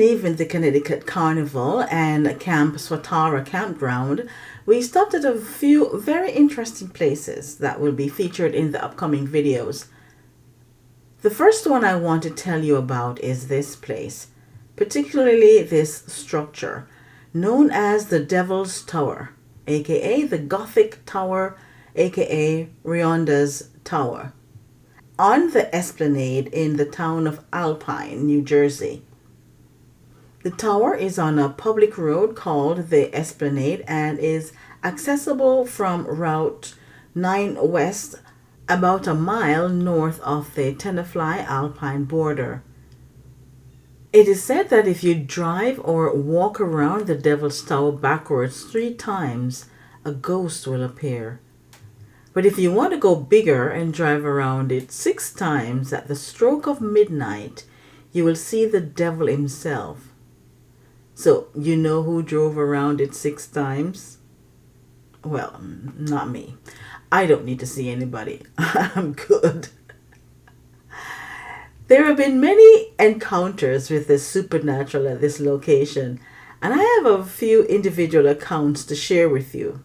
leaving the Connecticut Carnival and Camp Swatara campground, we stopped at a few very interesting places that will be featured in the upcoming videos. The first one I want to tell you about is this place, particularly this structure, known as the Devil's Tower, aka the Gothic Tower, aka Rionda's Tower, on the Esplanade in the town of Alpine, New Jersey. The tower is on a public road called the Esplanade and is accessible from Route 9 West, about a mile north of the Tenafly-Alpine border. It is said that if you drive or walk around the Devil's Tower backwards 3 times, a ghost will appear. But if you want to go bigger and drive around it 6 times at the stroke of midnight, you will see the devil himself. So, you know who drove around it 6 times? Well, not me. I don't need to see anybody. I'm good. There have been many encounters with the supernatural at this location, and I have a few individual accounts to share with you.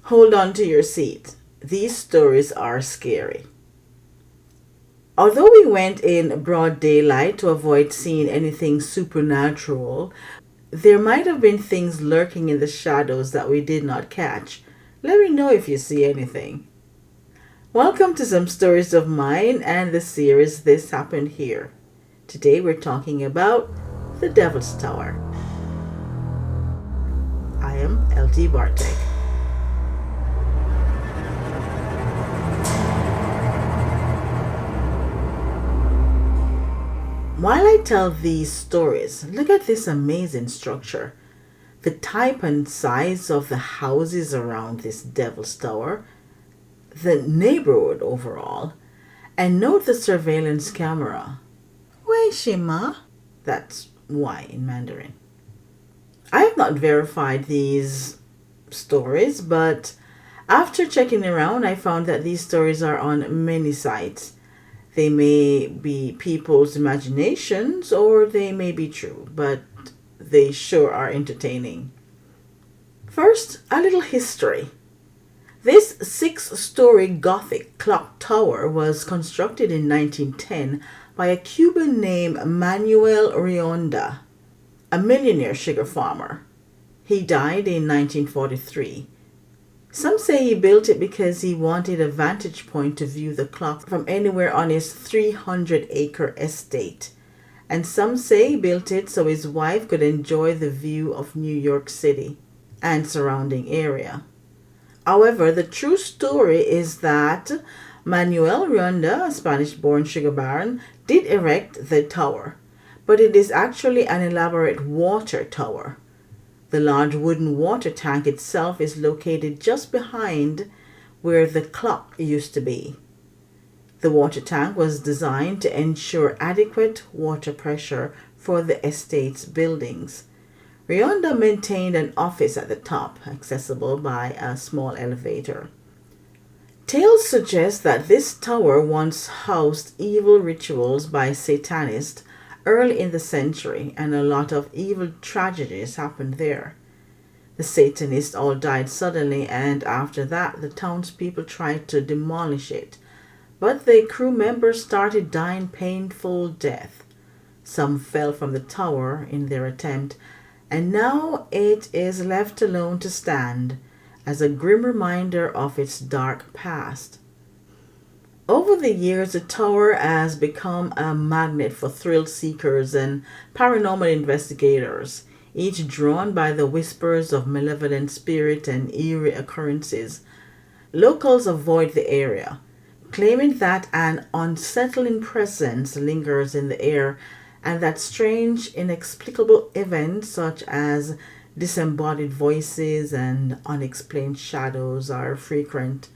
Hold on to your seat. These stories are scary. Although we went in broad daylight to avoid seeing anything supernatural, there might have been things lurking in the shadows that we did not catch. Let me know if you see anything. Welcome to Some Stories of Mine and the series This Happened Here. Today we're talking about the Devil's Tower. I am LT Bartek. While I tell these stories, look at this amazing structure. The type and size of the houses around this Devil's Tower, the neighborhood overall, and note the surveillance camera. Wei Shima? That's why in Mandarin. I have not verified these stories, but after checking around, I found that these stories are on many sites. They may be people's imaginations or they may be true, but they sure are entertaining. First, a little history. This 6-story Gothic clock tower was constructed in 1910 by a Cuban named Manuel Rionda, a millionaire sugar farmer. He died in 1943. Some say he built it because he wanted a vantage point to view the clock from anywhere on his 300-acre estate. And some say he built it so his wife could enjoy the view of New York City and surrounding area. However, the true story is that Manuel Rionda, a Spanish-born sugar baron, did erect the tower, but it is actually an elaborate water tower. The large wooden water tank itself is located just behind where the clock used to be. The water tank was designed to ensure adequate water pressure for the estate's buildings. Rionda maintained an office at the top, accessible by a small elevator. Tales suggest that this tower once housed evil rituals by Satanists early in the century, and a lot of evil tragedies happened there. The Satanists all died suddenly, and after that the townspeople tried to demolish it, but the crew members started dying painful death. Some fell from the tower in their attempt, and now it is left alone to stand as a grim reminder of its dark past. Over the years, the tower has become a magnet for thrill seekers and paranormal investigators, each drawn by the whispers of malevolent spirit and eerie occurrences. Locals avoid the area, claiming that an unsettling presence lingers in the air and that strange, inexplicable events such as disembodied voices and unexplained shadows are frequent.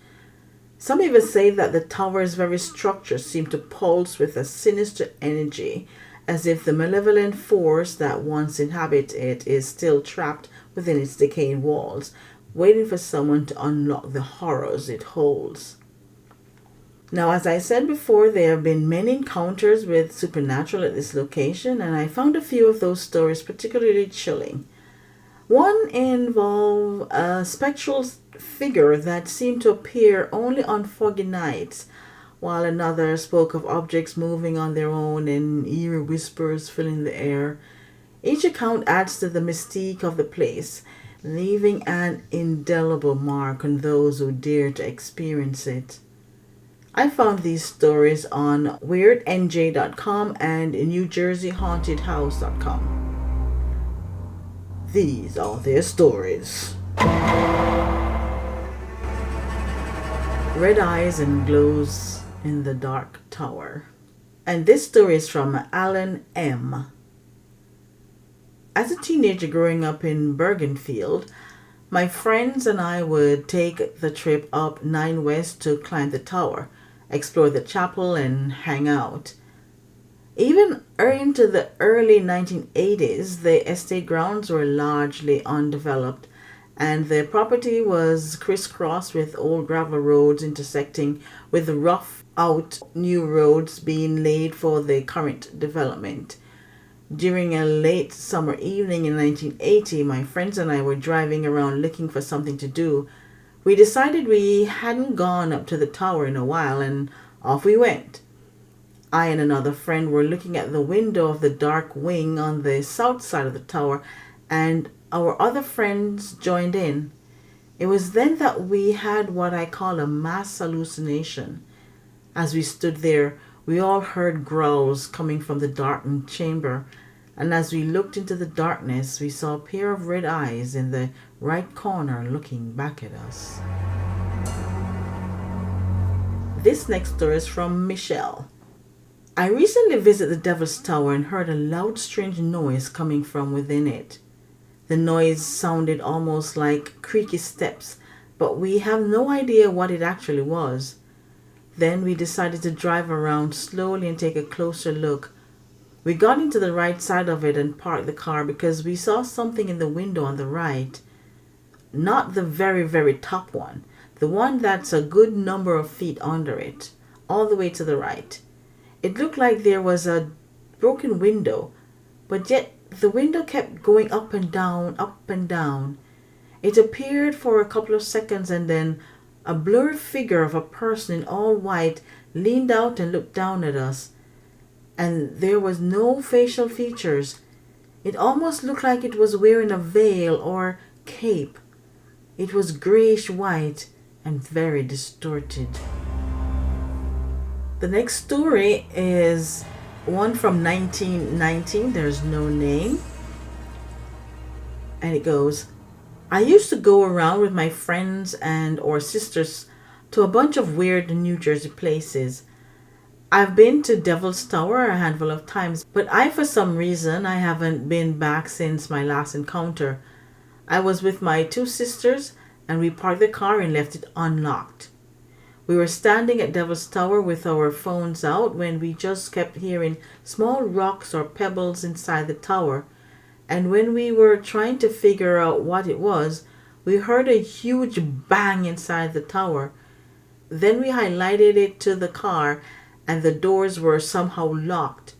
Some even say that the tower's very structure seemed to pulse with a sinister energy, as if the malevolent force that once inhabited it is still trapped within its decaying walls, waiting for someone to unlock the horrors it holds. Now, as I said before, there have been many encounters with supernatural at this location, and I found a few of those stories particularly chilling. One involved a spectral figure that seemed to appear only on foggy nights, while another spoke of objects moving on their own and eerie whispers filling the air. Each account adds to the mystique of the place, leaving an indelible mark on those who dare to experience it. I found these stories on weirdnj.com and newjerseyhauntedhouse.com. These are their stories. Red eyes and glows in the dark tower. And this story is from Alan M. As a teenager growing up in Bergenfield, my friends and I would take the trip up 9 West to climb the tower, explore the chapel, and hang out. Even into the early 1980s, the estate grounds were largely undeveloped, and the property was crisscrossed with old gravel roads intersecting with rough out new roads being laid for the current development. During a late summer evening in 1980, my friends and I were driving around looking for something to do. We decided we hadn't gone up to the tower in a while, and off we went. I and another friend were looking at the window of the dark wing on the south side of the tower, and our other friends joined in. It was then that we had what I call a mass hallucination. As we stood there, we all heard growls coming from the darkened chamber, and as we looked into the darkness, we saw a pair of red eyes in the right corner looking back at us. This next story is from Michelle. I recently visited the Devil's Tower and heard a loud, strange noise coming from within it. The noise sounded almost like creaky steps, but we have no idea what it actually was. Then we decided to drive around slowly and take a closer look. We got into the right side of it and parked the car because we saw something in the window on the right. Not the very, very top one, the one that's a good number of feet under it, all the way to the right. It looked like there was a broken window, but yet the window kept going up and down, up and down. It appeared for a couple of seconds, and then a blurry figure of a person in all white leaned out and looked down at us. And there was no facial features. It almost looked like it was wearing a veil or cape. It was grayish white and very distorted. The next story is one from 1919. There's no name. And it goes, I used to go around with my friends and or sisters to a bunch of weird New Jersey places. I've been to Devil's Tower a handful of times, but for some reason, I haven't been back since my last encounter. I was with my 2 sisters, and we parked the car and left it unlocked. We were standing at Devil's Tower with our phones out when we just kept hearing small rocks or pebbles inside the tower. And when we were trying to figure out what it was, we heard a huge bang inside the tower. Then we highlighted it to the car, and the doors were somehow locked.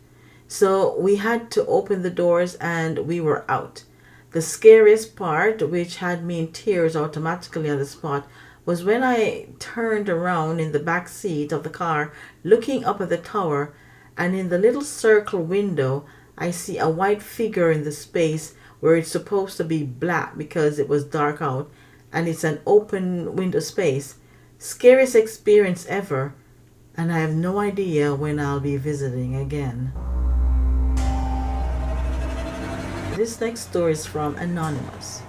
So we had to open the doors and we were out. The scariest part, which had me in tears automatically on the spot, was when I turned around in the back seat of the car, looking up at the tower, and in the little circle window, I see a white figure in the space where it's supposed to be black because it was dark out, and it's an open window space. Scariest experience ever, and I have no idea when I'll be visiting again. This next story is from Anonymous.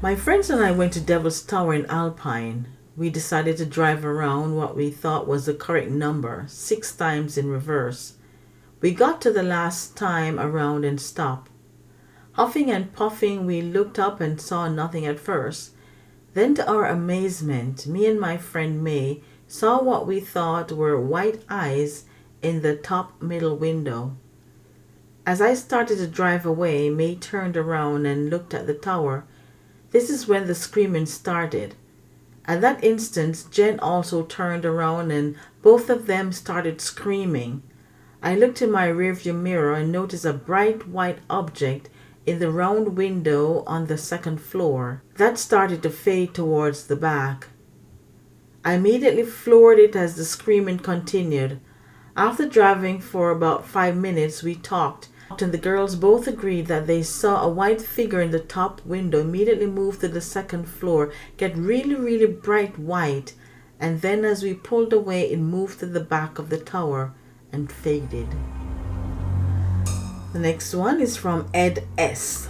My friends and I went to Devil's Tower in Alpine. We decided to drive around what we thought was the correct number, 6 times in reverse. We got to the last time around and stopped. Huffing and puffing, we looked up and saw nothing at first. Then to our amazement, me and my friend May saw what we thought were white eyes in the top middle window. As I started to drive away, May turned around and looked at the tower. This is when the screaming started. At that instant, Jen also turned around and both of them started screaming. I looked in my rearview mirror and noticed a bright white object in the round window on the second floor. That started to fade towards the back. I immediately floored it as the screaming continued. After driving for about 5 minutes, we talked, and the girls both agreed that they saw a white figure in the top window immediately move to the second floor, get really bright white, and then as we pulled away, it moved to the back of the tower and faded. The next one is from Ed S.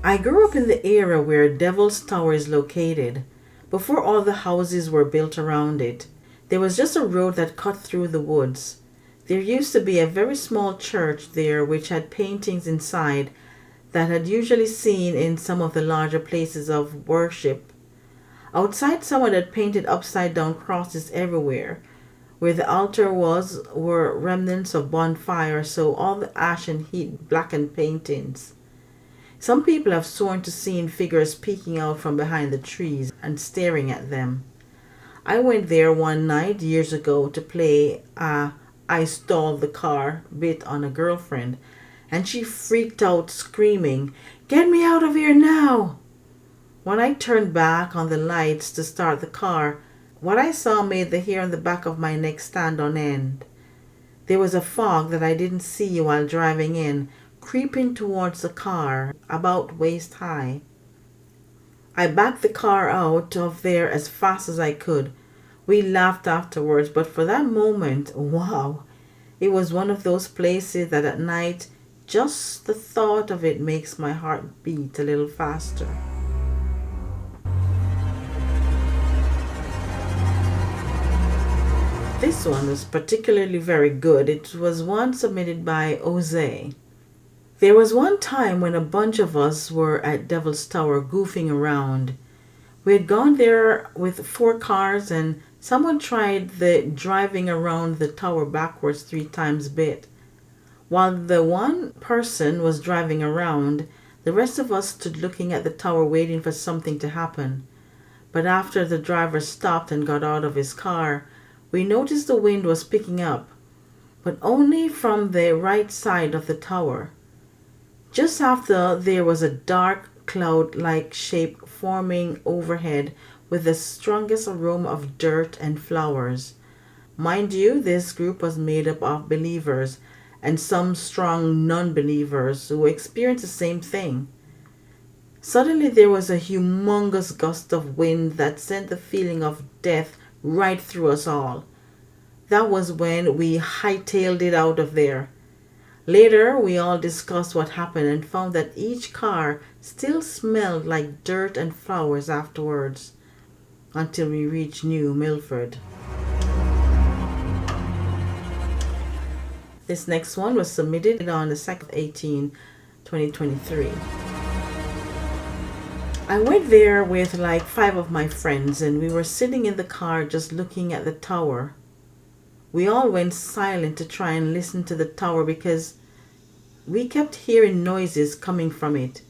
I grew up in the area where Devil's Tower is located. Before all the houses were built around it, there was just a road that cut through the woods. There used to be a very small church there which had paintings inside that had usually seen in some of the larger places of worship. Outside, someone had painted upside down crosses everywhere. Where the altar was were remnants of bonfire, so all the ash and heat blackened paintings. Some people have sworn to seeing figures peeking out from behind the trees and staring at them. I went there one night years ago to play I stalled the car bit on a girlfriend, and she freaked out screaming, "Get me out of here now!" When I turned back on the lights to start the car, what I saw made the hair on the back of my neck stand on end. There was a fog that I didn't see while driving in, creeping towards the car, about waist high. I backed the car out of there as fast as I could. We laughed afterwards, but for that moment, wow, it was one of those places that at night, just the thought of it makes my heart beat a little faster. This one was particularly very good. It was one submitted by Jose. There was one time when a bunch of us were at Devil's Tower goofing around. We had gone there with 4 cars and someone tried the driving around the tower backwards 3 times bit. While the one person was driving around, the rest of us stood looking at the tower waiting for something to happen. But after the driver stopped and got out of his car, we noticed the wind was picking up, but only from the right side of the tower. Just after, there was a dark cloud-like shape forming overhead with the strongest aroma of dirt and flowers. Mind you, this group was made up of believers and some strong non-believers who experienced the same thing. Suddenly there was a humongous gust of wind that sent the feeling of death right through us all. That was when we hightailed it out of there. Later, we all discussed what happened and found that each car still smelled like dirt and flowers afterwards, until we reached New Milford. This next one was submitted on the 2nd of 18, 2023. I went there with like 5 of my friends and we were sitting in the car just looking at the tower. We all went silent to try and listen to the tower because we kept hearing noises coming from it.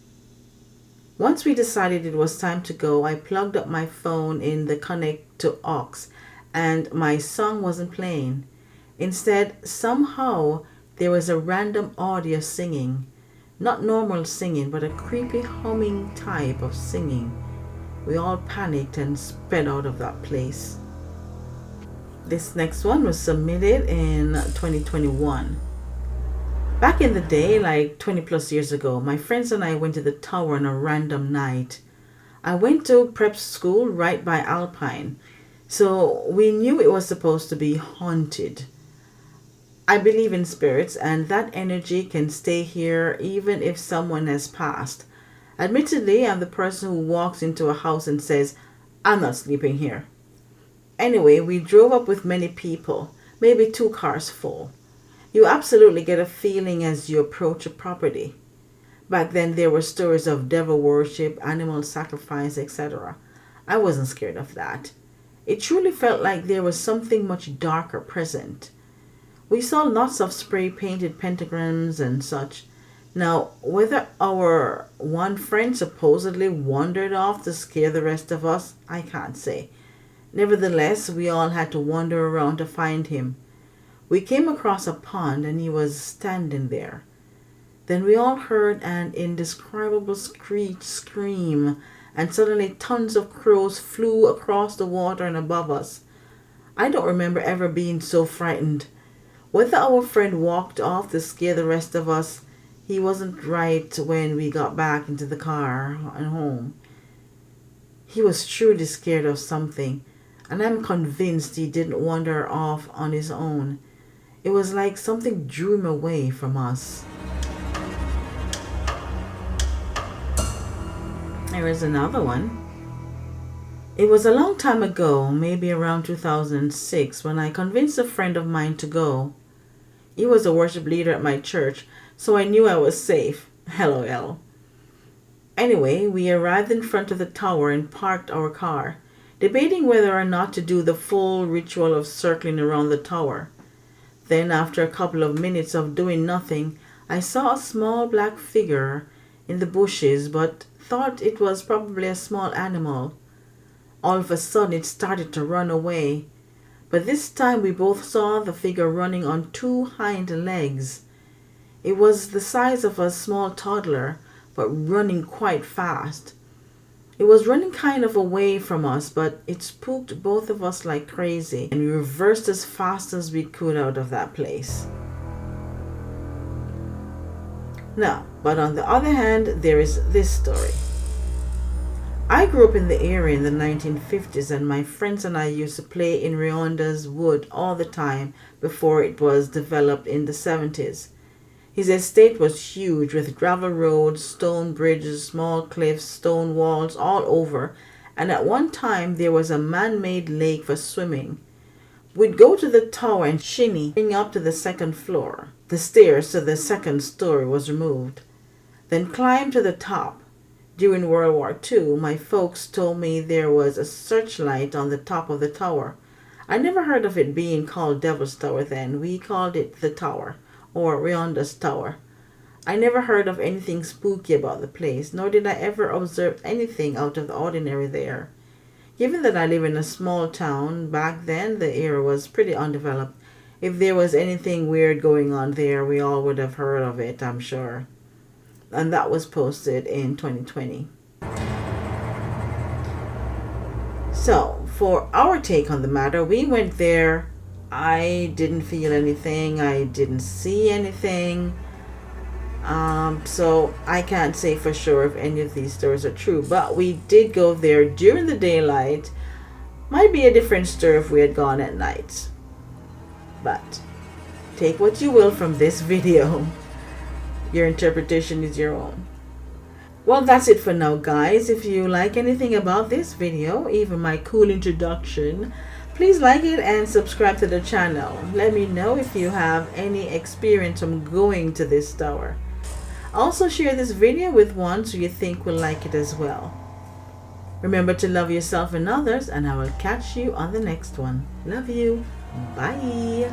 Once we decided it was time to go, I plugged up my phone in the connect to aux and my song wasn't playing. Instead, somehow there was a random audio singing. Not normal singing, but a creepy humming type of singing. We all panicked and sped out of that place. This next one was submitted in 2021. Back in the day, like 20 plus years ago, my friends and I went to the tower on a random night. I went to prep school right by Alpine, so we knew it was supposed to be haunted. I believe in spirits and that energy can stay here even if someone has passed. Admittedly, I'm the person who walks into a house and says, "I'm not sleeping here." Anyway, we drove up with many people, maybe 2 cars full. You absolutely get a feeling as you approach a property. Back then there were stories of devil worship, animal sacrifice, etc. I wasn't scared of that. It truly felt like there was something much darker present. We saw lots of spray painted pentagrams and such. Now, whether our one friend supposedly wandered off to scare the rest of us, I can't say. Nevertheless, we all had to wander around to find him. We came across a pond and he was standing there. Then we all heard an indescribable scream, and suddenly tons of crows flew across the water and above us. I don't remember ever being so frightened. Whether our friend walked off to scare the rest of us, he wasn't right when we got back into the car and home. He was truly scared of something, and I'm convinced he didn't wander off on his own. It was like something drew him away from us. There is another one. It was a long time ago, maybe around 2006, when I convinced a friend of mine to go. He was a worship leader at my church, so I knew I was safe. LOL. Anyway, we arrived in front of the tower and parked our car, debating whether or not to do the full ritual of circling around the tower. Then, after a couple of minutes of doing nothing, I saw a small black figure in the bushes, but thought it was probably a small animal. All of a sudden, it started to run away. But this time, we both saw the figure running on two hind legs. It was the size of a small toddler, but running quite fast. It was running kind of away from us, but it spooked both of us like crazy, and we reversed as fast as we could out of that place. Now, but on the other hand, there is this story. I grew up in the area in the 1950s, and my friends and I used to play in Rionda's wood all the time before it was developed in the 70s. His estate was huge, with gravel roads, stone bridges, small cliffs, stone walls all over, and at one time there was a man-made lake for swimming. We'd go to the tower and shinny up to the second floor. The stairs to the second story was removed. Then climb to the top. During World War II, my folks told me there was a searchlight on the top of the tower. I never heard of it being called Devil's Tower then. We called it the tower, or Rionda's Tower. I never heard of anything spooky about the place, nor did I ever observe anything out of the ordinary there. Given that I live in a small town, back then the area was pretty undeveloped. If there was anything weird going on there, we all would have heard of it, I'm sure. And that was posted in 2020. So, for our take on the matter, we went there. I didn't feel anything. I didn't see anything. So I can't say for sure if any of these stories are true. But we did go there during the daylight. Might be a different story if we had gone at night. But take what you will from this video. Your interpretation is your own. Well, that's it for now, guys. If you like anything about this video, even my cool introduction, please like it and subscribe to the channel. Let me know if you have any experience from going to this tower. Also, share this video with ones who you think will like it as well. Remember to love yourself and others, and I will catch you on the next one. Love you. Bye.